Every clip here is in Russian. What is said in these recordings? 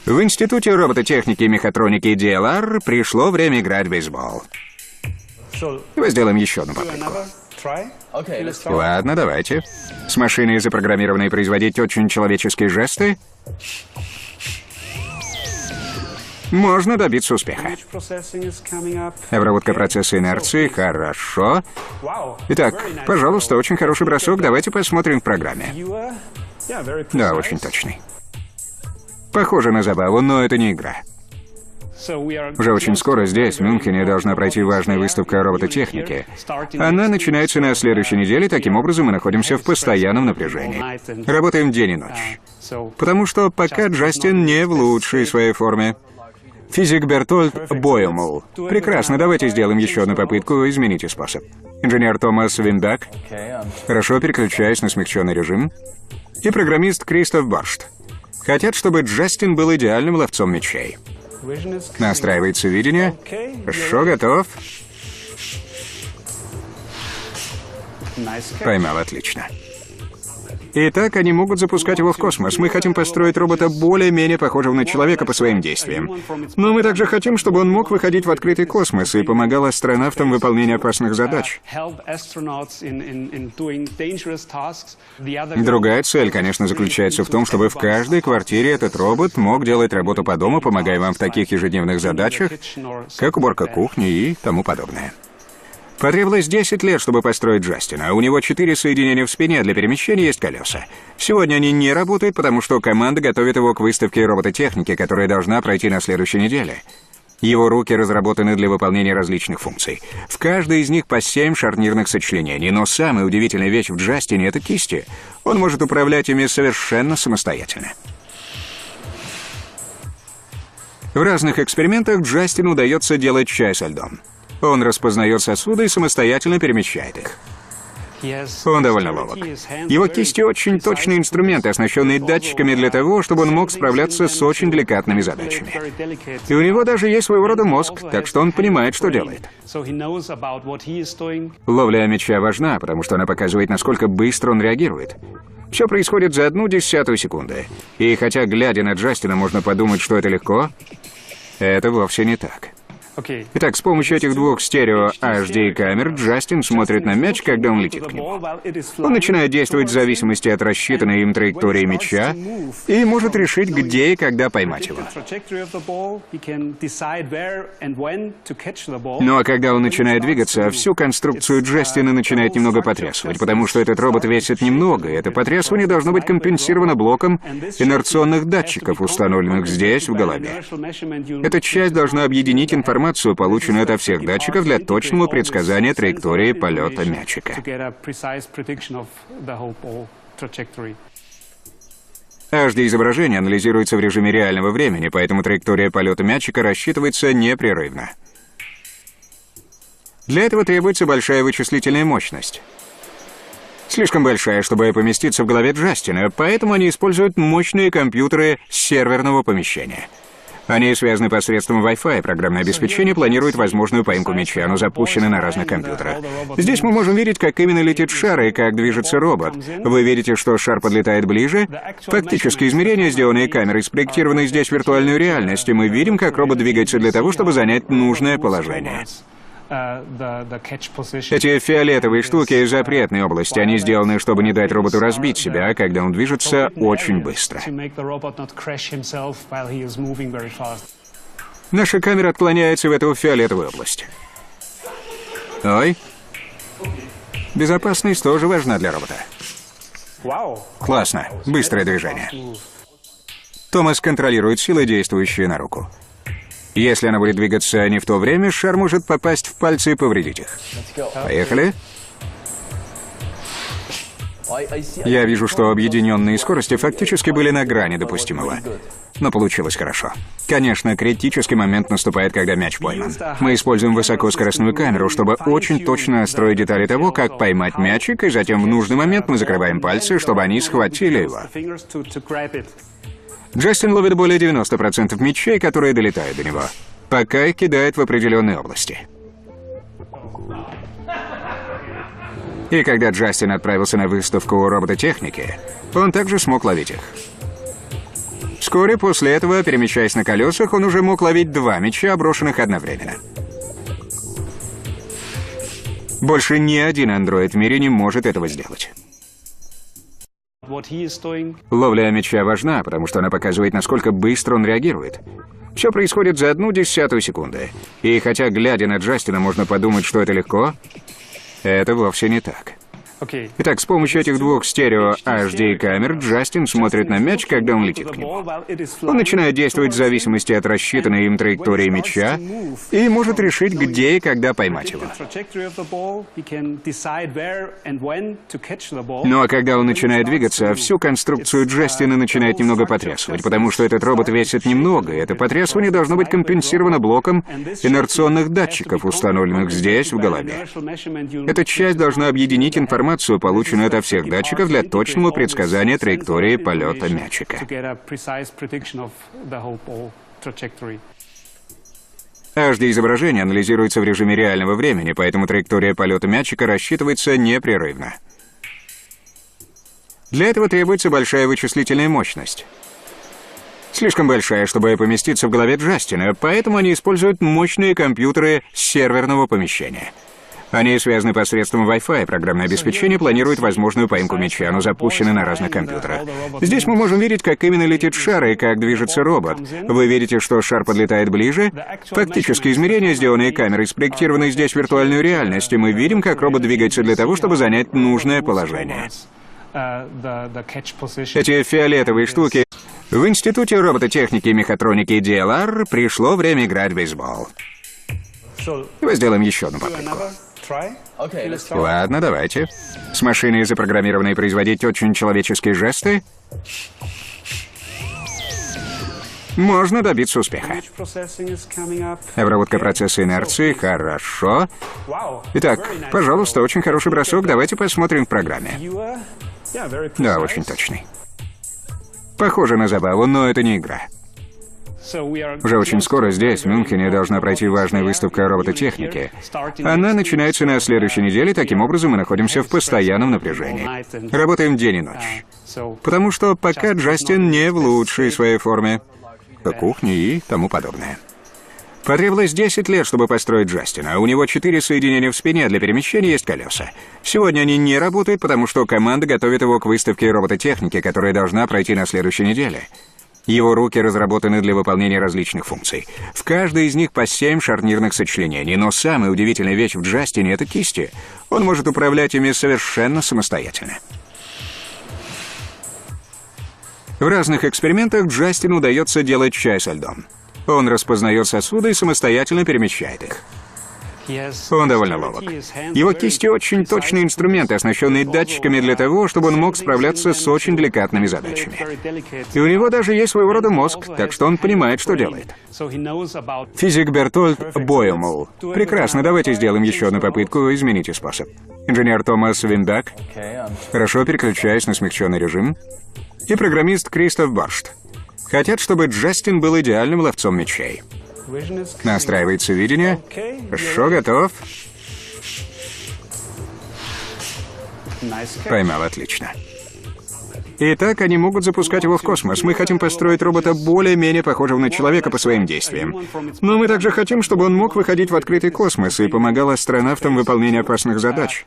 В Институте робототехники и мехатроники DLR пришло время играть в бейсбол. Давай сделаем еще одну попытку. Ладно, давайте. С машиной, запрограммированной производить очень человеческие жесты, можно добиться успеха. Обработка процесса инерции, хорошо. Итак, пожалуйста, очень хороший бросок, давайте посмотрим в программе. Да, очень точный. Похоже на забаву, но это не игра. Уже очень скоро здесь, в Мюнхене, должна пройти важная выставка робототехники. Она начинается на следующей неделе, таким образом мы находимся в постоянном напряжении. Работаем день и ночь. Потому что пока Джастин не в лучшей своей форме. Физик Бертольд Бойемул. Прекрасно, давайте сделаем еще одну попытку, измените способ. Инженер Томас Виндак. Хорошо, переключаюсь на смягченный режим. И программист Кристоф Боршт. Хотят, чтобы Джастин был идеальным ловцом мячей. Настраивается видение. Хорошо, готов. Поймал, отлично. Итак, они могут запускать его в космос. Мы хотим построить робота более-менее похожего на человека по своим действиям. Но мы также хотим, чтобы он мог выходить в открытый космос и помогал астронавтам в выполнении опасных задач. Другая цель, конечно, заключается в том, чтобы в каждой квартире этот робот мог делать работу по дому, помогая вам в таких ежедневных задачах, как уборка кухни и тому подобное. Потребовалось 10 лет, чтобы построить Джастина. У него 4 соединения в спине, для перемещения есть колеса. Сегодня они не работают, потому что команда готовит его к выставке робототехники, которая должна пройти на следующей неделе. Его руки разработаны для выполнения различных функций. В каждой из них по 7 шарнирных сочленений, но самая удивительная вещь в Джастине — это кисти. Он может управлять ими совершенно самостоятельно. В разных экспериментах Джастину удается делать чай со льдом. Он распознает сосуды и самостоятельно перемещает их. Он довольно ловок. Его кисти очень точные инструменты, оснащенные датчиками для того, чтобы он мог справляться с очень деликатными задачами. И у него даже есть своего рода мозг, так что он понимает, что делает. Ловля мяча важна, потому что она показывает, насколько быстро он реагирует. Все происходит за 1/10 секунды. И хотя, глядя на Джастина, можно подумать, что это легко, это вовсе не так. Итак, с помощью этих двух стерео HD-камер Джастин смотрит на мяч, когда он летит к нему. Он начинает действовать в зависимости от рассчитанной им траектории мяча и может решить, где и когда поймать его. Ну а когда он начинает двигаться, всю конструкцию Джастина начинает немного потрясывать, потому что этот робот весит немного, и это потрясывание должно быть компенсировано блоком инерционных датчиков, установленных здесь, в голове. Эта часть должна объединить информацию, полученную ото всех датчиков, для точного предсказания траектории полета мячика. HD-изображение анализируется в режиме реального времени, поэтому траектория полета мячика рассчитывается непрерывно. Для этого требуется большая вычислительная мощность. Слишком большая, чтобы поместиться в голове Джастина, поэтому они используют мощные компьютеры серверного помещения. Они связаны посредством Wi-Fi. Программное обеспечение планирует возможную поимку мяча, но запущено на разных компьютерах. Здесь мы можем видеть, как именно летит шар и как движется робот. Вы видите, что шар подлетает ближе. Фактически измерения, сделанные камерой, спроектированы здесь в виртуальную реальность, и мы видим, как робот двигается для того, чтобы занять нужное положение. Эти фиолетовые штуки из запретной области, они сделаны, чтобы не дать роботу разбить себя, когда он движется очень быстро. Наша камера отклоняется в эту фиолетовую область. Ой. Безопасность тоже важна для робота. Классно. Быстрое движение. Томас контролирует силы, действующие на руку. Если она будет двигаться не в то время, шар может попасть в пальцы и повредить их. Поехали. Я вижу, что объединенные скорости фактически были на грани допустимого. Но получилось хорошо. Конечно, критический момент наступает, когда мяч пойман. Мы используем высокоскоростную камеру, чтобы очень точно настроить детали того, как поймать мячик, и затем в нужный момент мы закрываем пальцы, чтобы они схватили его. Джастин ловит более 90% мячей, которые долетают до него, пока их кидает в определенные области. И когда Джастин отправился на выставку робототехники, он также смог ловить их. Вскоре после этого, перемещаясь на колесах, он уже мог ловить 2 мяча, брошенных одновременно. Больше ни один андроид в мире не может этого сделать. Ловля мяча важна, потому что она показывает, насколько быстро он реагирует. Все происходит за 0,1 секунды. И хотя, глядя на Джастина, можно подумать, что это легко, это вовсе не так. Итак, с помощью этих 2 стерео HD-камер Джастин смотрит на мяч, когда он летит к нему. Он начинает действовать в зависимости от рассчитанной им траектории мяча и может решить, где и когда поймать его. Ну а когда он начинает двигаться, всю конструкцию Джастина начинает немного потрясывать, потому что этот робот весит немного, и это потрясывание должно быть компенсировано блоком инерционных датчиков, установленных здесь, в голове. Эта часть должна объединить информацию, полученную ото всех датчиков, для точного предсказания траектории полета мячика. HD-изображение анализируется в режиме реального времени, поэтому траектория полета мячика рассчитывается непрерывно. Для этого требуется большая вычислительная мощность. Слишком большая, чтобы поместиться в голове Джастина, поэтому они используют мощные компьютеры серверного помещения. Они связаны посредством Wi-Fi. Программное обеспечение планирует возможную поимку мяча, но запущены на разных компьютерах. Здесь мы можем видеть, как именно летит шар и как движется робот. Вы видите, что шар подлетает ближе. Фактически измерения, сделанные камерой, спроектированы здесь в виртуальную реальность, и мы видим, как робот двигается для того, чтобы занять нужное положение. Эти фиолетовые штуки. В Институте робототехники и мехатроники DLR пришло время играть в бейсбол. Давай сделаем еще одну попытку. Ладно, давайте. С машиной, запрограммированной производить очень человеческие жесты, можно добиться успеха. Обработка процесса инерции, хорошо. Итак, пожалуйста, очень хороший бросок, давайте посмотрим в программе. Да, очень точный. Похоже на забаву, но это не игра. Уже очень скоро здесь, в Мюнхене, должна пройти важная выставка робототехники. Она начинается на следующей неделе, таким образом мы находимся в постоянном напряжении. Работаем день и ночь. Потому что пока Джастин не в лучшей своей форме. По кухне и тому подобное. Потребовалось 10 лет, чтобы построить Джастина. У него 4 соединения в спине, для перемещения есть колеса. Сегодня они не работают, потому что команда готовит его к выставке робототехники, которая должна пройти на следующей неделе. Его руки разработаны для выполнения различных функций. В каждой из них по 7 шарнирных сочленений, но самая удивительная вещь в Джастине — это кисти. Он может управлять ими совершенно самостоятельно. В разных экспериментах Джастину удается делать чай со льдом. Он распознает сосуды и самостоятельно перемещает их. Он довольно ловок. Его кисти очень точные инструменты, оснащенные датчиками для того, чтобы он мог справляться с очень деликатными задачами. И у него даже есть своего рода мозг, так что он понимает, что делает. Физик Бертольд Боемол. Прекрасно, давайте сделаем еще одну попытку, измените способ. Инженер Томас Виндак. Хорошо, переключаясь на смягченный режим. И программист Кристоф Боршт. Хотят, чтобы Джастин был идеальным ловцом мячей. Настраивается видение. Хорошо, готов. Поймал, отлично. Итак, они могут запускать его в космос. Мы хотим построить робота более-менее похожего на человека по своим действиям. Но мы также хотим, чтобы он мог выходить в открытый космос и помогал астронавтам в выполнении опасных задач.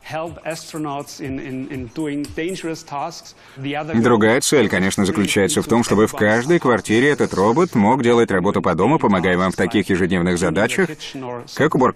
Другая цель, конечно, заключается в том, чтобы в каждой квартире этот робот мог делать работу по дому, помогая вам в таких ежедневных задачах, как уборка